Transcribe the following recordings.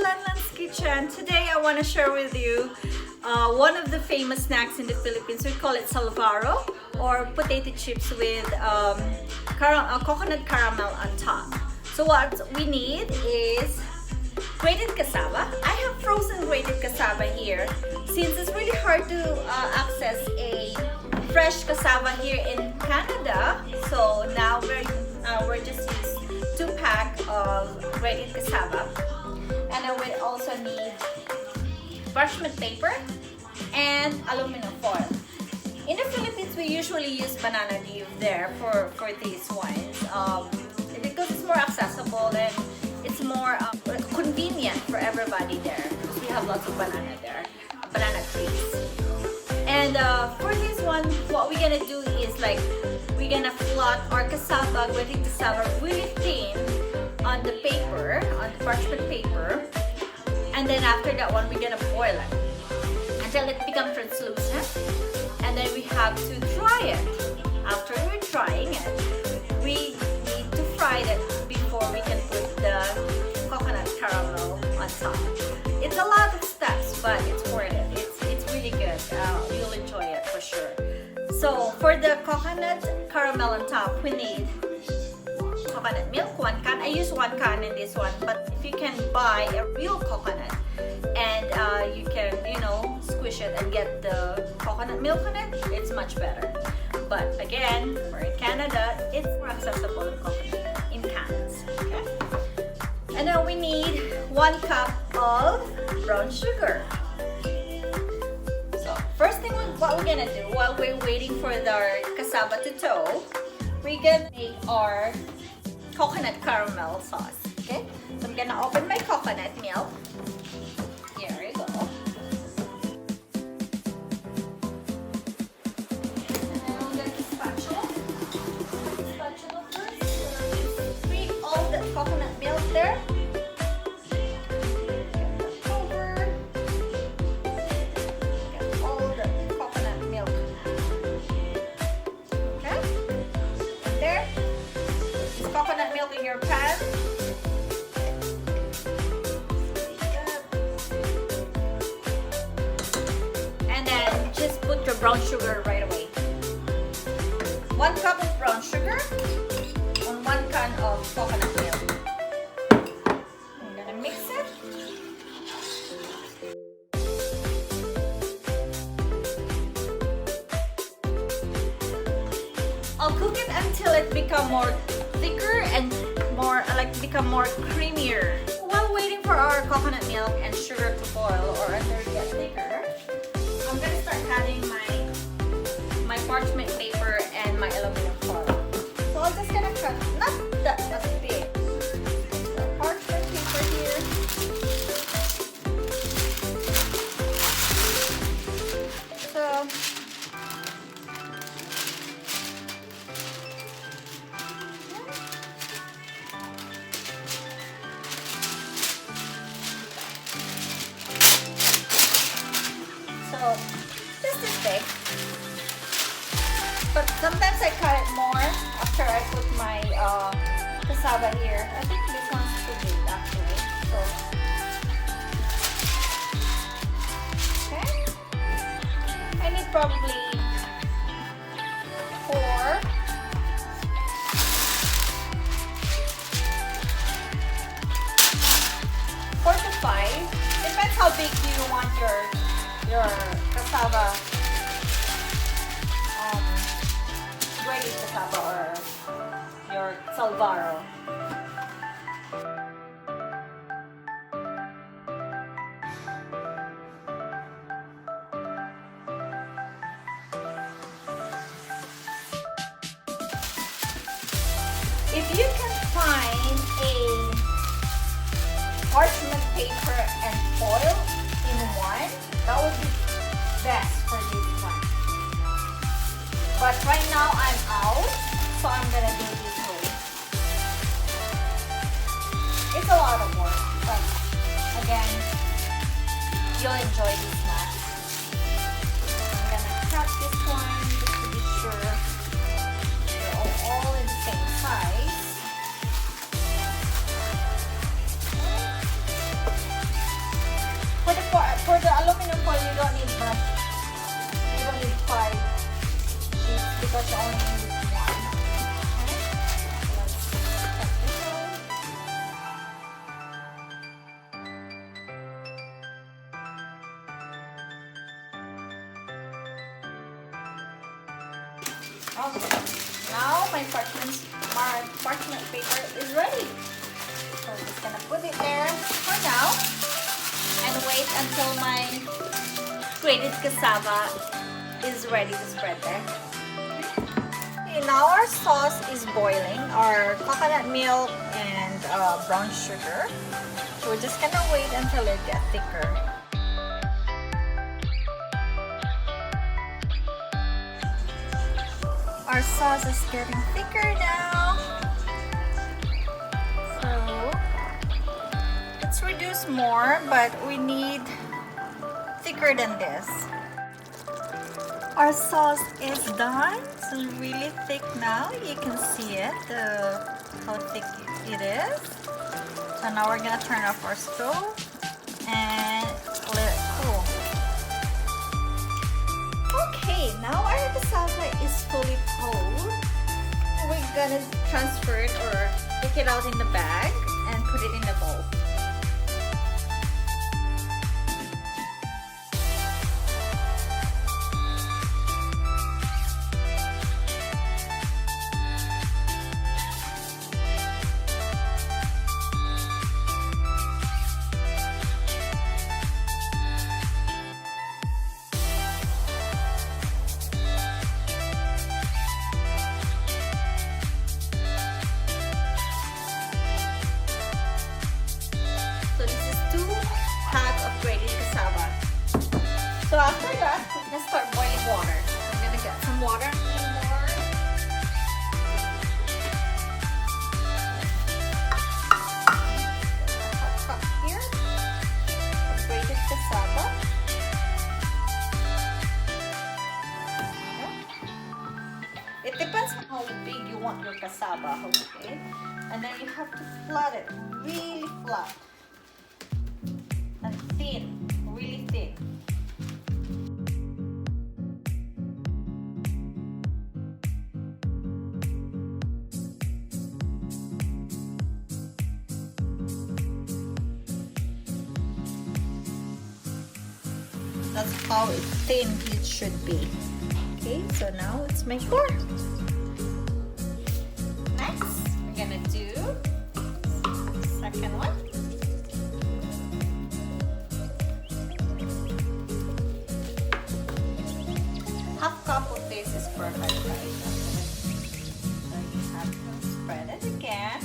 Lanlan's Kitchen. Today I want to share with you one of the famous snacks in the Philippines. We call it Salvaro, or potato chips with coconut caramel on top. So what we need is grated cassava. I have frozen grated cassava here since it's really hard to access a fresh cassava here in Canada. So now we're just use 2-pack of grated cassava, and I will also need parchment paper and aluminum foil. In the Philippines, we usually use banana leaf there for these wines because it's more accessible and it's more convenient for everybody there because we have lots of banana there, banana trees. And for this one, what we're gonna do is like we're gonna flat our cassava, grated cassava, really thin on the paper, on the parchment paper, and then after that one, we're gonna boil it until it becomes translucent, and then we have to dry it. After we're drying it, we need to fry it before we can put the coconut caramel on top. It's a lot of steps, but it's worth it. It's really good. You'll enjoy it for sure. So for the coconut caramel on top, we need coconut milk, 1 can. I use 1 can in this one, but if you can buy a real coconut and you can, squish it and get the coconut milk on it, it's much better. But again, we're in Canada, it's more accessible in cans. Okay? And now we need 1 cup of brown sugar. So first thing, what we're gonna do while we're waiting for our cassava to thaw, we're gonna make our coconut caramel sauce. Okay, so I'm gonna open my coconut milk. Here we go. And then I'll get the spatula. Spatula first. So spread all the coconut milk there. Get over. Get all the coconut milk. Okay, and there. Coconut milk in your pan. And then just put your brown sugar right away. 1 cup of brown sugar on 1 can of coconut milk. I'm gonna mix it. I'll cook it until it becomes more thicker and become more creamier. While waiting for our coconut milk and sugar to boil or until it gets thicker, I'm gonna start adding my parchment paper and my aluminum foil. So I'm just gonna cut, not that big. So parchment paper here. So just this big, but sometimes I cut it more after I put my cassava here. I think this one's too big actually. So okay, I need probably 4. To 5. Depends how big you want your cassava, grated cassava or your Salvaro. If you can find a parchment paper and foil in one, that would be best for this one. But right now I'm out, so I'm gonna do it this way. It's a lot of work, but again, you'll enjoy this snack. I'm gonna cut this one just to be sure they're all in the same size. because I only use one. Okay, let's cut this out. Okay, now my parchment paper is ready. So I'm just gonna put it there for now and wait until my grated cassava is ready to spread there. Okay, now our sauce is boiling, our coconut milk and brown sugar. So we're just gonna wait until it gets thicker. Our sauce is getting thicker now. So let's reduce more, but we need thicker than this. Our sauce is done. It's really thick now. You can see it, how thick it is. So now we're gonna turn off our stove and let it cool. Okay, now our cassava is fully cold. We're gonna transfer it or take it out in the bag and put it in the bowl. So after that, we're gonna start boiling water. I'm gonna get some water. A cup here of grated cassava. It depends on how big you want your cassava, okay? And then you have to flat it, really flat and thin, really thin. That's how thin it should be. Okay, so now let's make more. Next, we're gonna do second one. Half cup of this is perfect, right? So you have to spread it again.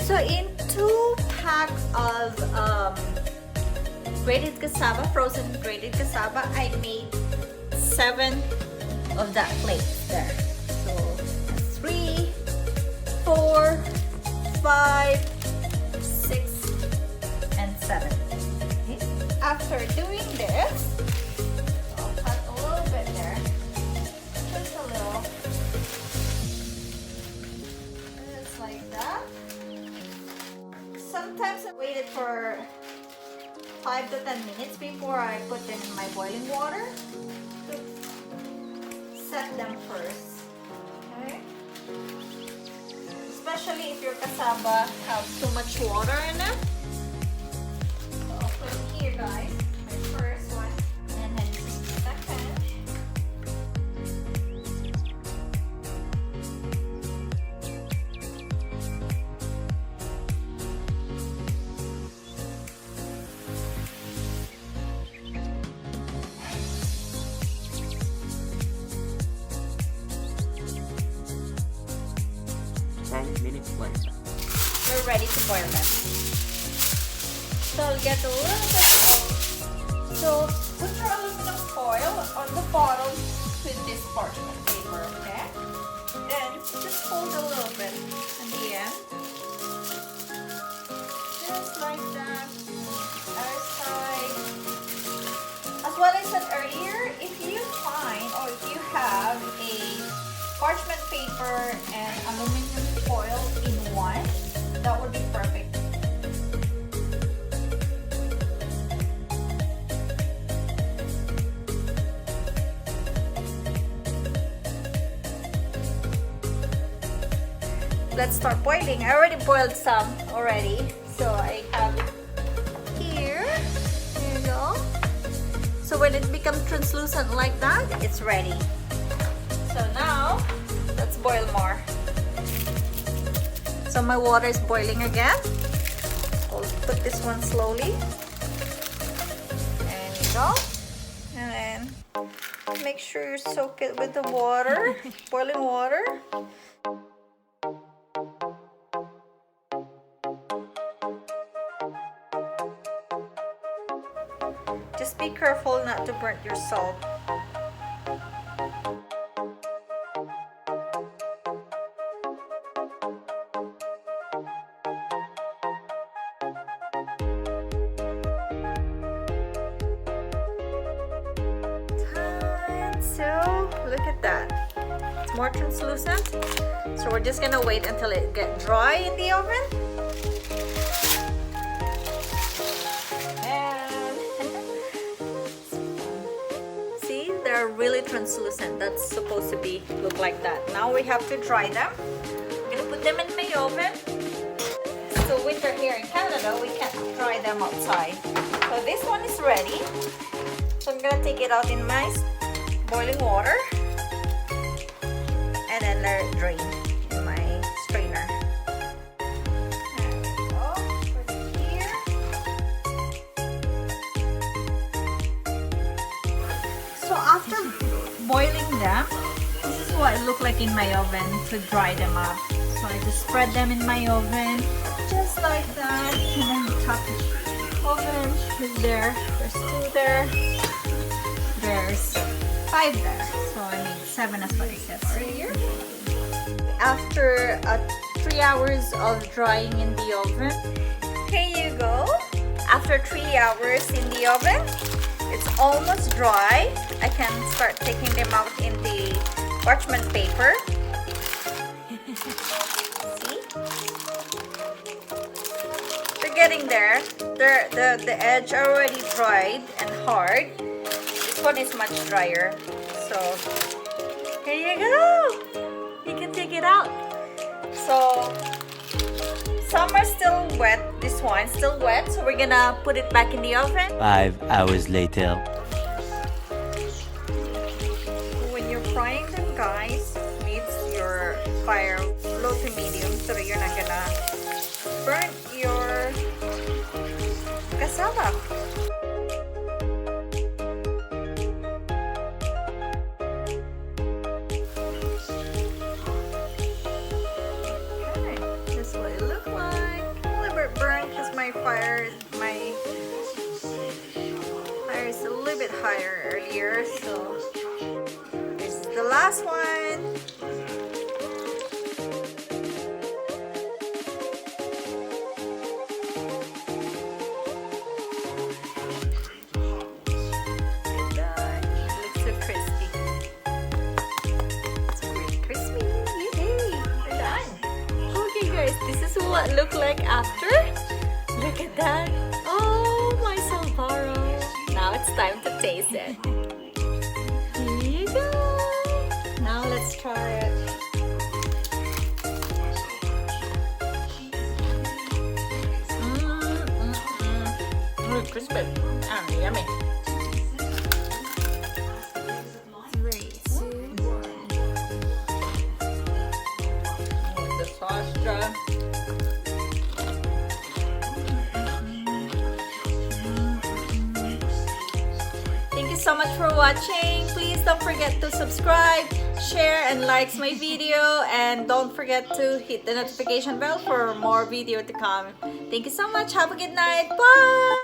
So in 2 packs of grated cassava, frozen grated cassava, I made 7 of that plate there. So 3, 4, 5, 6, and 7. Okay. After doing this, I'll cut a little bit there, just a little, just like that. Sometimes I waited for 5 to 10 minutes before I put them in my boiling water to set them first. Okay? Especially if your cassava has too much water in it. So I'll put it here, guys. My first one, and then the second. We're ready to boil them. So I'll get a little bit of So put your aluminum foil on the bottom with this parchment paper, okay? Then just fold a little bit in the end. Just like that. Other side. As what I said earlier, if you find or if you have a parchment paper and aluminum foil in one, that would be perfect. Let's start boiling. I already boiled some already, so I have it here. There you go. So when it becomes translucent like that, it's ready. So now let's boil more. So my water is boiling again. I'll put this one slowly. There you go. And then make sure you soak it with the water, boiling water. Just be careful not to burn your salt. So look at that. It's more translucent. So we're just gonna wait until it gets dry in the oven. They're really translucent. That's supposed to be look like that. Now we have to dry them. I'm gonna put them in my oven. It's still winter here in Canada. We can't dry them outside. So this one is ready. So I'm gonna take it out in my boiling water and then let it drain in my strainer. There we go. Put it here. So after boiling them, this is what it looked like in my oven to dry them up. So I just spread them in my oven, just like that. And then the top oven is there. There's 2 there. There's 5 there. So I mean 7 as what I said earlier. After 3 hours of drying in the oven, here you go. After 3 hours in the oven, it's almost dry. I can start taking them out in the parchment paper. See? They're getting there. The edge already dried and hard. This one is much drier. So here you go. You can take it out. So some are still wet. This one's still wet, so we're gonna put it back in the oven. 5 hours later. When you're frying them, guys, needs your fire low to medium so that you're not gonna burn your cassava. Fire is a little bit higher earlier, so this is the last one. It looks so crispy. It's really crispy. Yay! We're done. Okay guys, this is what it looked like after. Look at that. Oh, my Salvaro. Now it's time to taste it. Here you go. Now let's try it. Really crispy and yummy. Very sweet. With the sauce jar. So much for watching. Please don't forget to subscribe, share, and like my video, and don't forget to hit the notification bell for more video to come. Thank you so much. Have a good night. Bye.